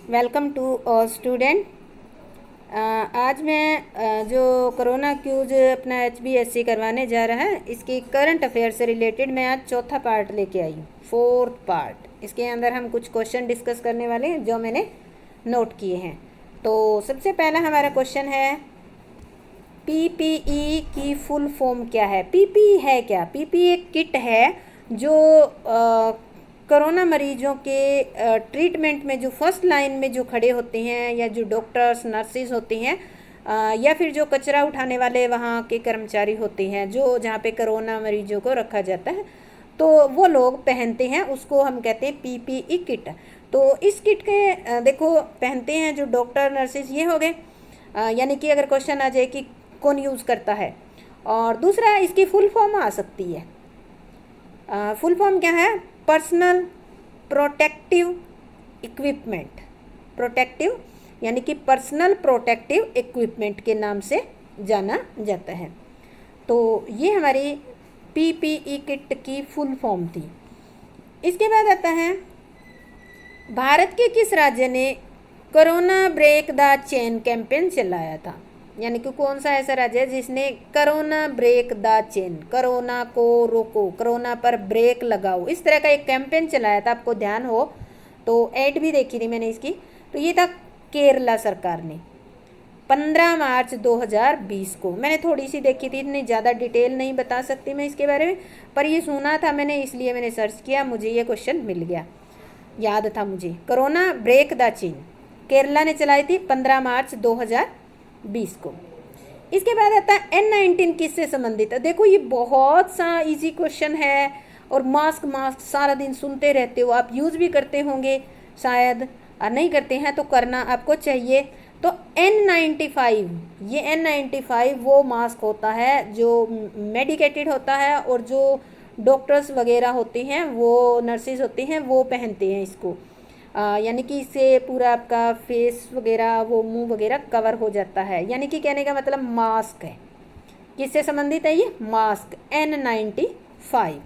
Welcome to all student. आज मैं जो कोरोना क्यूज अपना HBSC करवाने जा रहा है, इसकी करंट अफेयर से रिलेटेड मैं आज चौथा पार्ट लेके आई हूँ, फोर्थ पार्ट। इसके अंदर हम कुछ क्वेश्चन डिस्कस करने वाले हैं जो मैंने नोट किए हैं। तो सबसे पहला हमारा क्वेश्चन है, PPE की फुल फॉर्म क्या है? PPE है क्या? PPE एक किट है जो कोरोना मरीजों के ट्रीटमेंट में जो फर्स्ट लाइन में जो खड़े होते हैं, या जो डॉक्टर्स नर्सिस होते हैं, या फिर जो कचरा उठाने वाले वहाँ के कर्मचारी होते हैं, जो जहाँ पे कोरोना मरीजों को रखा जाता है, तो वो लोग पहनते हैं, उसको हम कहते हैं PPE किट। तो इस किट के देखो पहनते हैं जो डॉक्टर नर्सिस, ये हो गए। यानी कि अगर क्वेश्चन आ जाए कि कौन यूज़ करता है, और दूसरा इसकी फुल फॉर्म आ सकती है। फुल फॉर्म क्या है? Personal protective equipment. प्रोटेक्टिव यानी कि पर्सनल प्रोटेक्टिव इक्विपमेंट के नाम से जाना जाता है। तो ये हमारी PPE किट की फुल फॉर्म थी। इसके बाद आता है, भारत के किस राज्य ने corona break the chain campaign चलाया था? यानी कि कौन सा ऐसा राज्य है जिसने corona break the chain, corona को रोको, कोरोना पर ब्रेक लगाओ, इस तरह का एक कैंपेन चलाया था? आपको ध्यान हो तो ऐड भी देखी थी मैंने इसकी। तो ये था केरला सरकार ने 15 मार्च 2020 को। मैंने थोड़ी सी देखी थी, इतनी ज़्यादा डिटेल नहीं बता सकती मैं इसके बारे में, पर ये सुना था मैंने, इसलिए मैंने सर्च किया, मुझे ये क्वेश्चन मिल गया, याद था मुझे। Corona break the chain Kerala ने चलाई थी 15 मार्च 2020 को। इसके बाद आता है N19 किससे संबंधित है? देखो ये बहुत सा इजी क्वेश्चन है, और मास्क मास्क सारा दिन सुनते रहते हो, आप यूज़ भी करते होंगे शायद, और नहीं करते हैं तो करना आपको चाहिए। तो N95, ये N95 वो मास्क होता है जो मेडिकेटेड होता है, और जो डॉक्टर्स वगैरह होते हैं, वो नर्सिस होते हैं, वो पहनते हैं इसको। यानी कि इससे पूरा आपका फेस वगैरह, वो मुंह वगैरह कवर हो जाता है। यानी कि कहने का मतलब मास्क है। किससे संबंधित है ये? Mask, N95।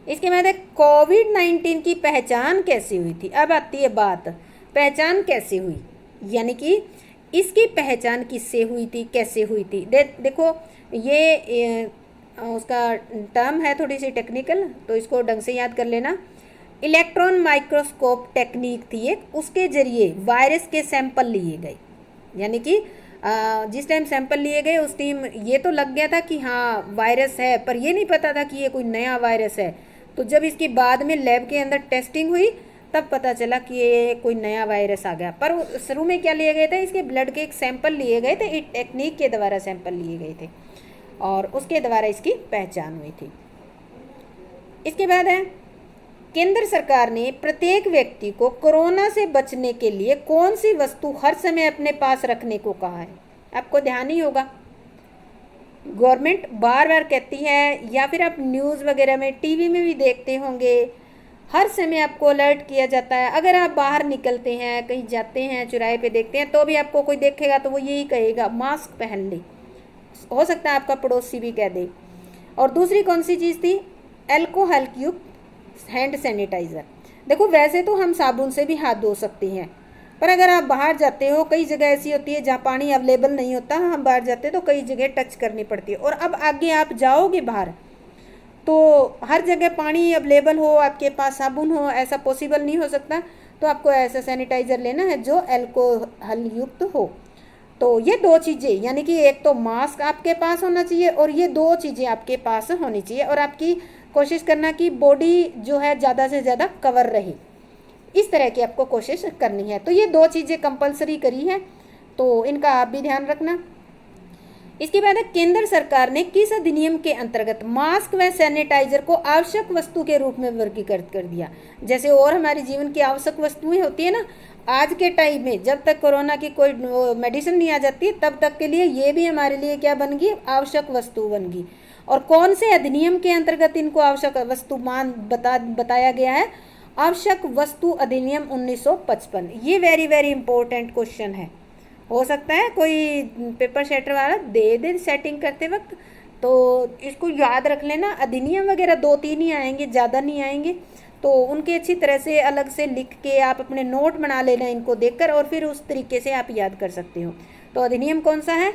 इसके बाद कोविड-19 की पहचान कैसे हुई थी? अब आती है बात, पहचान कैसे हुई, यानी कि इसकी पहचान किससे हुई थी, कैसे हुई थी? देखो ये उसका टर्म है थोड़ी सी टेक्निकल, तो इसको ढंग से याद कर लेना। इलेक्ट्रॉन माइक्रोस्कोप टेक्निक थी एक, उसके जरिए वायरस के सैंपल लिए गए। यानी कि जिस टाइम सैंपल लिए गए उस टाइम ये तो लग गया था कि हाँ वायरस है, पर ये नहीं पता था कि ये कोई नया वायरस है। तो जब इसकी बाद में लैब के अंदर टेस्टिंग हुई, तब पता चला कि ये कोई नया वायरस आ गया। पर शुरू में क्या लिए गए थे? इसके ब्लड के एक सैंपल लिए गए थे, इस टेक्निक के द्वारा सैंपल लिए गए थे, और उसके द्वारा इसकी पहचान हुई थी। इसके बाद है, केंद्र सरकार ने प्रत्येक व्यक्ति को कोरोना से बचने के लिए कौन सी वस्तु हर समय अपने पास रखने को कहा है? आपको ध्यान ही होगा, गवर्नमेंट बार बार कहती है, या फिर आप न्यूज़ वगैरह में, टीवी में भी देखते होंगे, हर समय आपको अलर्ट किया जाता है। अगर आप बाहर निकलते हैं, कहीं जाते हैं, चौराहे पे देखते हैं, तो भी आपको कोई देखेगा तो वो यही कहेगा मास्क पहन ले। हो सकता है आपका पड़ोसी भी कह दे। और दूसरी कौन सी चीज़ थी? अल्कोहल युक्त हैंड सैनिटाइज़र। देखो वैसे तो हम साबुन से भी हाथ धो सकते हैं, पर अगर आप बाहर जाते हो, कई जगह ऐसी होती है जहाँ पानी अवेलेबल नहीं होता, हम बाहर जाते हैं तो कई जगह टच करनी पड़ती है। और अब आगे आप जाओगे बाहर, तो हर जगह पानी अवेलेबल हो, आपके पास साबुन हो, ऐसा पॉसिबल नहीं हो सकता। तो आपको ऐसा सैनिटाइज़र लेना है जो अल्कोहल युक्त हो। तो ये दो चीज़ें, यानी कि एक तो मास्क आपके पास होना चाहिए, और ये दो चीज़ें आपके पास होनी चाहिए। और आपकी कोशिश करना कि बॉडी जो है ज़्यादा से ज़्यादा कवर रहे, इस तरह की आपको कोशिश करनी है। तो ये दो चीज़ें कंपलसरी करी है, तो इनका आप भी ध्यान रखना। इसके बाद केंद्र सरकार ने किस अधिनियम के अंतर्गत मास्क व सैनिटाइजर को आवश्यक वस्तु के रूप में वर्गीकृत कर दिया? जैसे और हमारे जीवन की आवश्यक वस्तुएं होती है ना, आज के टाइम में जब तक कोरोना की कोई मेडिसिन नहीं आ जाती, तब तक के लिए ये भी हमारे लिए क्या बन गई? आवश्यक वस्तु बन गई। और कौन से अधिनियम के अंतर्गत इनको आवश्यक वस्तु बताया गया है? आवश्यक वस्तु अधिनियम 1955। ये वेरी वेरी इंपॉर्टेंट क्वेश्चन है। हो सकता है कोई पेपर सेटर वाला दे सेटिंग करते वक्त, तो इसको याद रख लेना। अधिनियम वगैरह 2-3 ही आएंगे, ज़्यादा नहीं आएंगे। तो उनके अच्छी तरह से अलग से लिख के आप अपने नोट बना लेना इनको देखकर, और फिर उस तरीके से आप याद कर सकते हो। तो अधिनियम कौन सा है?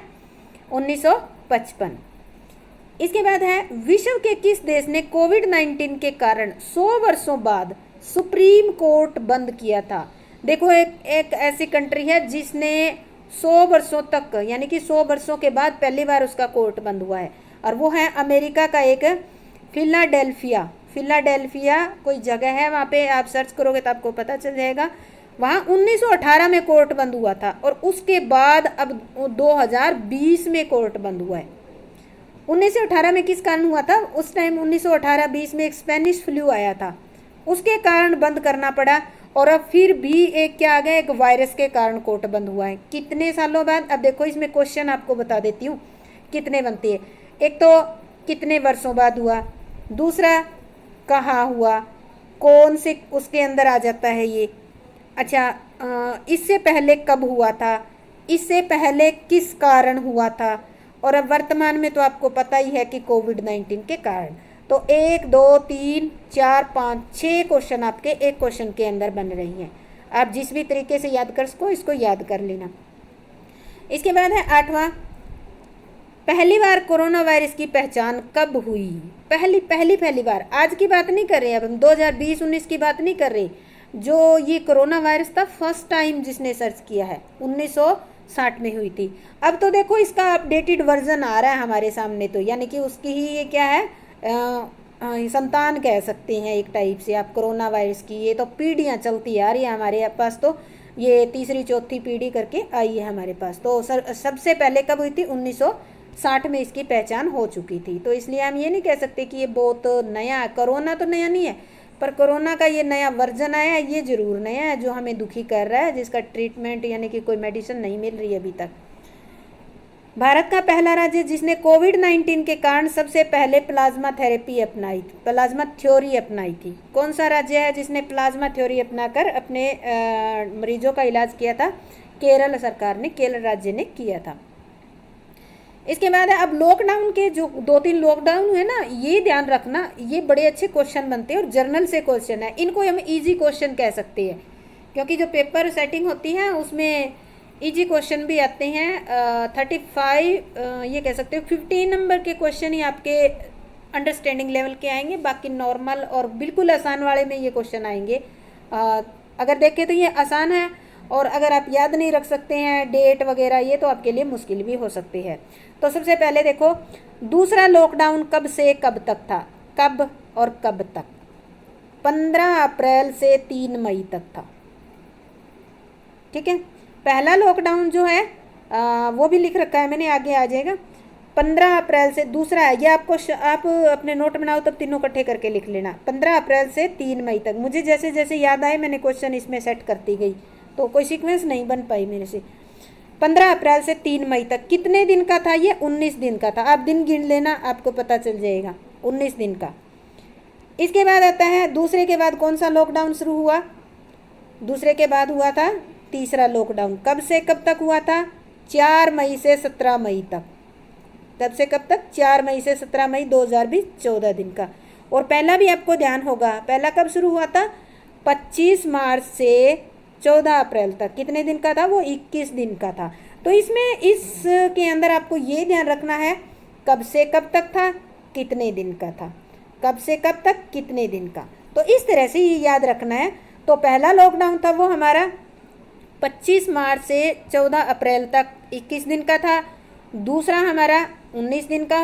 1955। इसके बाद है, विश्व के किस देश ने कोविड-19 के कारण 100 वर्षों बाद सुप्रीम कोर्ट बंद किया था? देखो, एक ऐसी कंट्री है जिसने 100 वर्षों तक, यानी कि 100 वर्षों के बाद पहली बार उसका कोर्ट बंद हुआ है, और वो है अमेरिका का एक फिलाडेल्फिया। फिलाडेल्फिया कोई जगह है, वहाँ पे आप सर्च करोगे तो आपको पता चल जाएगा। वहाँ 1918 में कोर्ट बंद हुआ था, और उसके बाद अब 2020 में कोर्ट बंद हुआ है। 1918 में किस कारण हुआ था? उस टाइम 1918-20 में एक स्पेनिश फ्लू आया था, उसके कारण बंद करना पड़ा। और अब फिर भी एक क्या आ गया, एक वायरस के कारण कोर्ट बंद हुआ है। कितने सालों बाद? अब देखो, इसमें क्वेश्चन आपको बता देती हूँ कितने बनती है। एक तो कितने वर्षों बाद हुआ, दूसरा कहाँ हुआ, कौन से उसके अंदर आ जाता है ये। अच्छा, इससे पहले कब हुआ था, इससे पहले किस कारण हुआ था, और अब वर्तमान में तो आपको पता ही है कि कोविड-19 के कारण। तो 1 2 3 4 5 6 क्वेश्चन आपके एक क्वेश्चन के अंदर बन रही हैं। आप जिस भी तरीके से याद कर सको इसको याद कर लेना। इसके बाद है 8वां, पहली बार कोरोना वायरस की पहचान कब हुई? पहली बार, आज की बात नहीं कर रहे, अब हम 2020-19 की बात नहीं कर रहे। जो ये कोरोना वायरस था, फर्स्ट टाइम जिसने सर्च किया है 1960 में हुई थी। अब तो देखो इसका अपडेटेड वर्जन आ रहा है हमारे सामने, तो यानी कि उसकी ही ये क्या है, संतान कह सकते हैं एक टाइप से आप कोरोना वायरस की। ये तो पीढ़ियाँ चलती आ रही है हमारे पास, तो ये तीसरी चौथी पीढ़ी करके आई है हमारे पास। तो सबसे पहले कब हुई थी? 1960 में इसकी पहचान हो चुकी थी। तो इसलिए हम ये नहीं कह सकते कि ये बहुत नया है। कोरोना तो नया नहीं है, पर कोरोना का ये नया वर्जन आया है, ये जरूर नया है, जो हमें दुखी कर रहा है, जिसका ट्रीटमेंट यानी कि कोई मेडिसिन नहीं मिल रही अभी तक। भारत का पहला राज्य जिसने कोविड-19 के कारण सबसे पहले प्लाज्मा थेरेपी अपनाई थी, प्लाज्मा थ्योरी अपनाई थी, कौन सा राज्य है जिसने प्लाज्मा थ्योरी अपनाकर अपने मरीजों का इलाज किया था? केरल सरकार ने, केरल राज्य ने किया था। इसके बाद है, अब लॉकडाउन के जो 2-3 लॉकडाउन हुए ना, ये ध्यान रखना, ये बड़े अच्छे क्वेश्चन बनते हैं और जर्नल से क्वेश्चन है। इनको हम इजी क्वेश्चन कह सकते हैं, क्योंकि जो पेपर सेटिंग होती है उसमें इजी क्वेश्चन भी आते हैं। 35 ये कह सकते हो 15 नंबर के क्वेश्चन ही आपके अंडरस्टैंडिंग लेवल के आएंगे, बाकी नॉर्मल और बिल्कुल आसान वाले में ये क्वेश्चन आएंगे। अगर देखें तो ये आसान है, और अगर आप याद नहीं रख सकते हैं डेट वगैरह, ये तो आपके लिए मुश्किल भी हो सकती है। तो सबसे पहले देखो, दूसरा लॉकडाउन कब से कब तक था? कब और कब तक? 15 अप्रैल से 3 मई तक था। ठीक है, पहला लॉकडाउन जो है वो भी लिख रखा है मैंने, आगे आ जाएगा। 15 अप्रैल से, दूसरा है ये आपको आप अपने नोट बनाओ तब तीनों इकट्ठे करके लिख लेना। 15 अप्रैल से 3 मई तक, मुझे जैसे जैसे याद आए मैंने क्वेश्चन इसमें सेट करती गई, तो कोई सीक्वेंस नहीं बन पाई मेरे से। 15 अप्रैल से 3 मई तक कितने दिन का था ये? 19 दिन का था। आप दिन गिन लेना, आपको पता चल जाएगा, 19 दिन का। इसके बाद आता है, दूसरे के बाद कौन सा लॉकडाउन शुरू हुआ? दूसरे के बाद हुआ था तीसरा लॉकडाउन। कब से कब तक हुआ था? 4 मई से 17 मई तक। कब से कब तक? 4 मई से 17 मई 2020, 14 दिन का। और पहला भी आपको ध्यान होगा, पहला कब शुरू हुआ था? 25 मार्च से 14 अप्रैल तक। कितने दिन का था वो? 21 दिन का था। तो इसमें इसके अंदर आपको ये ध्यान रखना है, कब से कब तक था, कितने दिन का था, कब से कब तक, कितने दिन का। तो इस तरह से ये याद रखना है। तो पहला लॉकडाउन था वो हमारा 25 मार्च से 14 अप्रैल तक 21 दिन का था। दूसरा हमारा 19 दिन का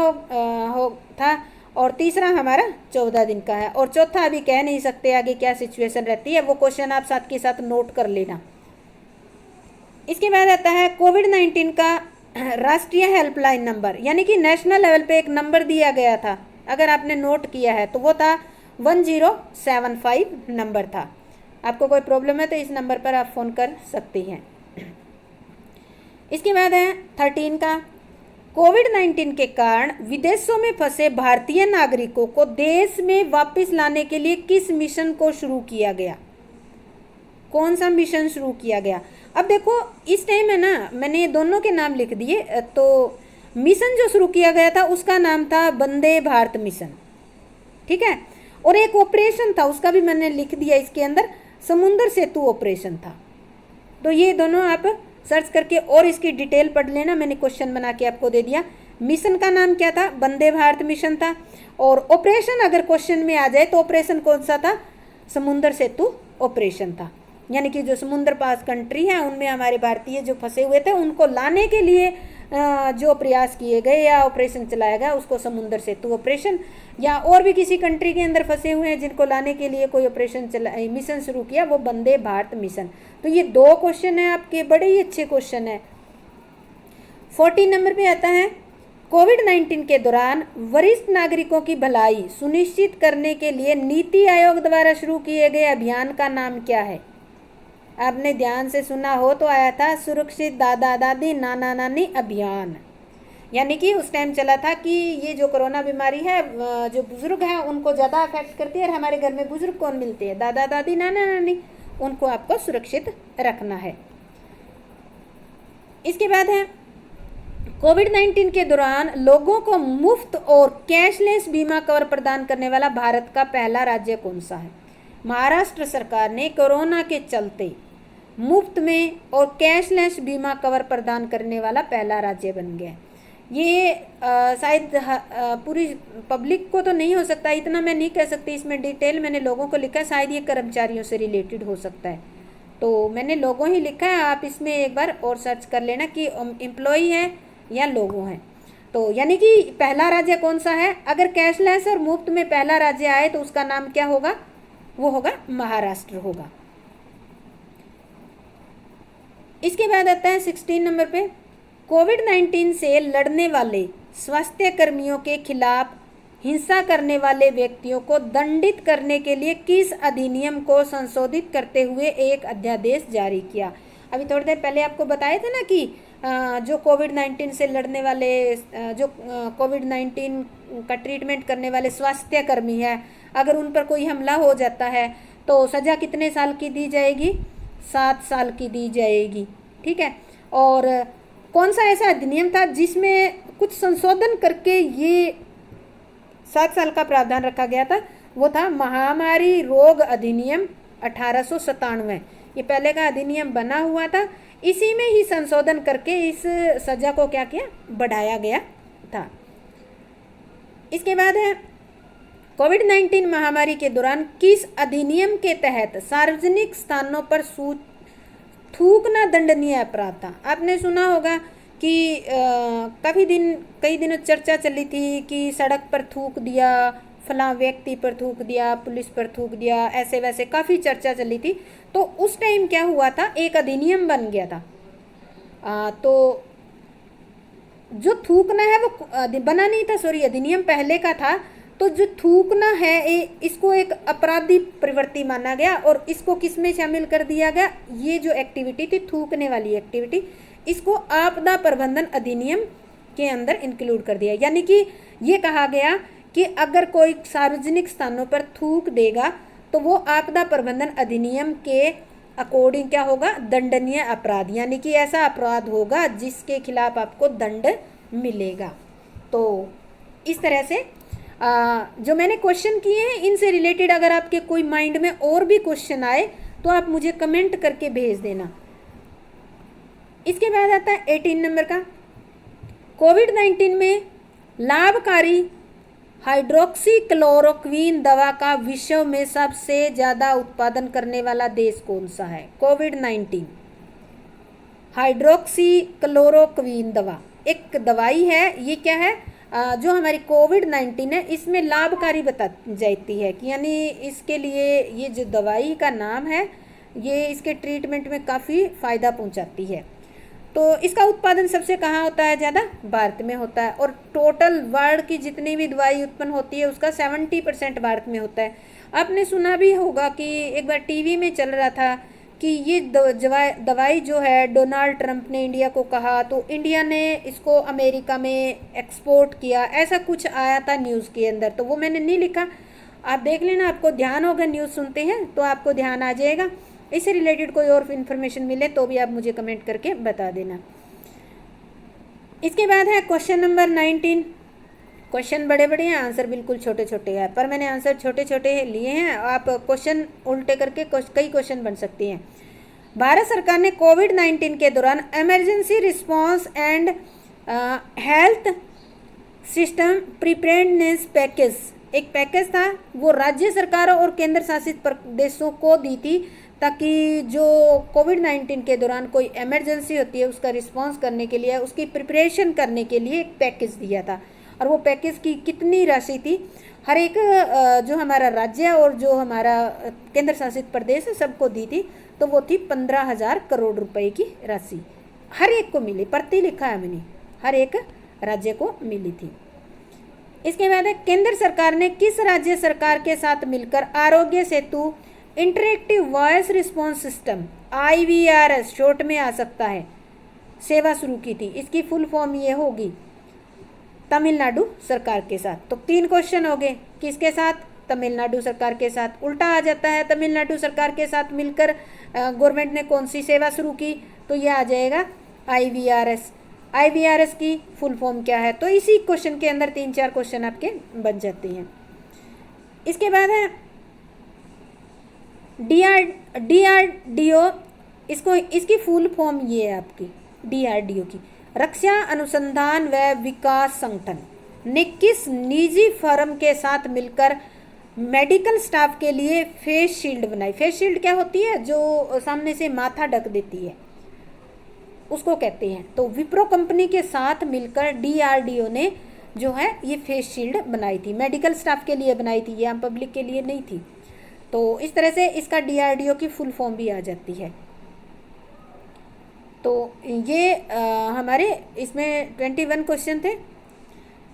था, और तीसरा हमारा 14 दिन का है। और चौथा अभी कह नहीं सकते आगे क्या सिचुएशन रहती है, वो क्वेश्चन आप साथ के साथ नोट कर लेना। इसके बाद आता है कोविड-19 का राष्ट्रीय हेल्पलाइन नंबर, यानी कि नेशनल लेवल पे एक नंबर दिया गया था, अगर आपने नोट किया है तो वो था 1075 नंबर था। आपको कोई प्रॉब्लम है तो इस नंबर पर आप फ़ोन कर सकते हैं। इसके बाद है 13 का, कोविड-19 के कारण विदेशों में फंसे भारतीय नागरिकों को देश में वापस लाने के लिए किस मिशन को शुरू किया गया? कौन सा मिशन शुरू किया गया? अब देखो इस टाइम है ना, मैंने ये दोनों के नाम लिख दिए, तो मिशन जो शुरू किया गया था उसका नाम था वंदे भारत मिशन। ठीक है, और एक ऑपरेशन था, उसका भी मैंने लिख दिया इसके अंदर, समुद्र सेतु ऑपरेशन था। तो ये दोनों आप सर्च करके और इसकी डिटेल पढ़ लेना, मैंने क्वेश्चन बना के आपको दे दिया। मिशन का नाम क्या था? वंदे भारत मिशन था। और ऑपरेशन अगर क्वेश्चन में आ जाए तो ऑपरेशन कौन सा था? समुद्र सेतु ऑपरेशन था। यानी कि जो समुद्र पास कंट्री है उनमें हमारे भारतीय जो फंसे हुए थे उनको लाने के लिए जो प्रयास किए गए या ऑपरेशन चलाया गया उसको समुद्र सेतु ऑपरेशन, या और भी किसी कंट्री के अंदर फंसे हुए हैं जिनको लाने के लिए कोई ऑपरेशन चला, मिशन शुरू किया, वो वंदे भारत मिशन। तो ये 2 क्वेश्चन है आपके, बड़े ही अच्छे क्वेश्चन है। 14 नंबर पे आता है, कोविड-19 के दौरान वरिष्ठ नागरिकों की भलाई सुनिश्चित करने के लिए नीति आयोग द्वारा शुरू किए गए अभियान का नाम क्या है? आपने ध्यान से सुना हो तो आया था सुरक्षित दादा दादी नाना नानी अभियान। यानी कि उस टाइम चला था कि ये जो कोरोना बीमारी है जो बुजुर्ग हैं उनको ज़्यादा अफेक्ट करती है, और हमारे घर में बुजुर्ग कौन मिलते हैं? दादा दादी नाना नानी, उनको आपको सुरक्षित रखना है। इसके बाद है, कोविड-19 के दौरान लोगों को मुफ्त और कैशलेस बीमा कवर प्रदान करने वाला भारत का पहला राज्य कौन सा है? महाराष्ट्र सरकार ने कोरोना के चलते मुफ्त में और कैशलेस बीमा कवर प्रदान करने वाला पहला राज्य बन गया। ये शायद पूरी पब्लिक को तो नहीं हो सकता, इतना मैं नहीं कह सकती, इसमें डिटेल मैंने लोगों को लिखा है, शायद ये कर्मचारियों से रिलेटेड हो सकता है, तो मैंने लोगों ही लिखा है। आप इसमें एक बार और सर्च कर लेना कि एम्प्लॉई है या लोगों हैं। तो यानी कि पहला राज्य कौन सा है? अगर कैशलेस और मुफ्त में पहला राज्य आए तो उसका नाम क्या होगा? वो होगा महाराष्ट्र होगा। इसके बाद आता है 16 नंबर पे, कोविड-19 से लड़ने वाले स्वास्थ्य कर्मियों के खिलाफ हिंसा करने वाले व्यक्तियों को दंडित करने के लिए किस अधिनियम को संशोधित करते हुए एक अध्यादेश जारी किया? अभी थोड़ी देर पहले आपको बताया था ना कि जो कोविड-19 से लड़ने वाले जो कोविड-19 का ट्रीटमेंट करने वाले स्वास्थ्य कर्मी है, अगर उन पर कोई हमला हो जाता है तो सज़ा कितने साल की दी जाएगी? 7 साल की दी जाएगी। ठीक है। और कौन सा ऐसा अधिनियम था जिसमें कुछ संशोधन करके ये 7 साल का प्रावधान रखा गया था? वो था महामारी रोग अधिनियम 1897। ये पहले का अधिनियम बना हुआ था, इसी में ही संशोधन करके इस सजा को क्या किया? बढ़ाया गया था। इसके बाद है, कोविड-19 महामारी के दौरान किस अधिनियम के तहत सार्वजनिक स्थानों पर थूकना दंडनीय अपराध था? आपने सुना होगा कि कई दिनों चर्चा चली थी कि सड़क पर थूक दिया, फलां व्यक्ति पर थूक दिया, पुलिस पर थूक दिया, ऐसे वैसे काफ़ी चर्चा चली थी। तो उस टाइम क्या हुआ था? एक अधिनियम बन गया था। तो जो थूकना है वो बना नहीं था, सॉरी, अधिनियम पहले का था। तो जो थूकना है इसको एक अपराधी प्रवृत्ति माना गया और इसको किस में शामिल कर दिया गया? ये जो एक्टिविटी थी थूकने वाली एक्टिविटी, इसको आपदा प्रबंधन अधिनियम के अंदर इंक्लूड कर दिया। यानी कि ये कहा गया कि अगर कोई सार्वजनिक स्थानों पर थूक देगा तो वो आपदा प्रबंधन अधिनियम के अकॉर्डिंग क्या होगा? दंडनीय अपराध, यानी कि ऐसा अपराध होगा जिसके खिलाफ आपको दंड मिलेगा। तो इस तरह से जो मैंने क्वेश्चन किए हैं इनसे रिलेटेड अगर आपके कोई माइंड में और भी क्वेश्चन आए तो आप मुझे कमेंट करके भेज देना। इसके बाद आता है 18 नंबर का, कोविड-19 में लाभकारी हाइड्रोक्सीक्लोरोक्वीन दवा का विश्व में सबसे ज़्यादा उत्पादन करने वाला देश कौन सा है? कोविड-19 हाइड्रोक्सीक्लोरोक्वीन दवा एक दवाई है, ये क्या है? जो हमारी कोविड-19 है इसमें लाभकारी बता जाती है कि यानी इसके लिए ये जो दवाई का नाम है ये इसके ट्रीटमेंट में काफ़ी फ़ायदा पहुंचाती है। तो इसका उत्पादन सबसे कहाँ होता है? ज़्यादा भारत में होता है, और टोटल वर्ल्ड की जितनी भी दवाई उत्पन्न होती है उसका 70% भारत में होता है। आपने सुना भी होगा कि एक बार टीवी में चल रहा था कि ये दवाई जो है डोनाल्ड ट्रंप ने इंडिया को कहा तो इंडिया ने इसको अमेरिका में एक्सपोर्ट किया, ऐसा कुछ आया था न्यूज़ के अंदर। तो वो मैंने नहीं लिखा, आप देख लेना, आपको ध्यान होगा, न्यूज़ सुनते हैं तो आपको ध्यान आ जाएगा। इससे रिलेटेड कोई और इन्फॉर्मेशन मिले तो भी आप मुझे कमेंट करके बता देना। इसके बाद है क्वेश्चन नंबर 19, क्वेश्चन बड़े बड़े हैं, आंसर बिल्कुल छोटे छोटे हैं, पर मैंने आंसर छोटे छोटे लिए हैं। आप क्वेश्चन उल्टे करके कई क्वेश्चन बन सकती हैं। भारत सरकार ने कोविड-19 के दौरान emergency response and health system preparedness package, एक पैकेज था, वो राज्य सरकारों और केंद्र शासित प्रदेशों को दी थी, ताकि जो कोविड-19 के दौरान कोई इमरजेंसी होती है उसका रिस्पांस करने के लिए, उसकी प्रिपरेशन करने के लिए एक पैकेज दिया था। और वो पैकेज की कितनी राशि थी, हर एक जो हमारा राज्य और जो हमारा केंद्र शासित प्रदेश है सबको दी थी, तो वो थी 15,000 करोड़ रुपए की राशि हर एक को मिली, प्रति लिखा है मैंने, हर एक राज्य को मिली थी। इसके बाद है, केंद्र सरकार ने किस राज्य सरकार के साथ मिलकर Aarogya Setu interactive voice response system IVRS short में आ सकता है सेवा शुरू की थी? इसकी फुल फॉर्म ये होगी तमिलनाडु सरकार के साथ। तो 3 क्वेश्चन हो गए, किसके साथ? तमिलनाडु सरकार के साथ। उल्टा आ जाता है, तमिलनाडु सरकार के साथ मिलकर गवर्नमेंट ने कौन सी सेवा शुरू की? तो यह आ जाएगा IVRS। IVRS की फुल फॉर्म क्या है? तो इसी क्वेश्चन के अंदर 3-4 क्वेश्चन आपके बन जाते हैं। इसके बाद है DRDO, इसकी फुल फॉर्म ये है आपकी DRDO की, रक्षा अनुसंधान व विकास संगठन ने किस निजी फर्म के साथ मिलकर मेडिकल स्टाफ के लिए फेस शील्ड बनाई? फेस शील्ड क्या होती है? जो सामने से माथा ढक देती है, उसको कहते हैं। तो विप्रो कंपनी के साथ मिलकर DRDO ने जो है ये फेस शील्ड बनाई थी, मेडिकल स्टाफ के लिए बनाई थी, ये आम पब्लिक के लिए नहीं थी। तो इस तरह से इसका DRDO की फुल फॉर्म भी आ जाती है। तो ये हमारे इसमें 21 क्वेश्चन थे।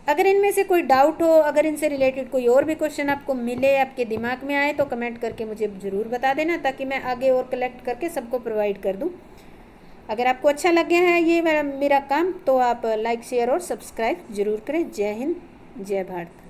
अगर इनमें से कोई डाउट हो, अगर इनसे रिलेटेड कोई और भी क्वेश्चन आपको मिले, आपके दिमाग में आए, तो कमेंट करके मुझे ज़रूर बता देना, ताकि मैं आगे और कलेक्ट करके सबको प्रोवाइड कर दूं। अगर आपको अच्छा लगे है ये मेरा काम, तो आप लाइक शेयर और सब्सक्राइब ज़रूर करें। जय हिंद, जय भारत।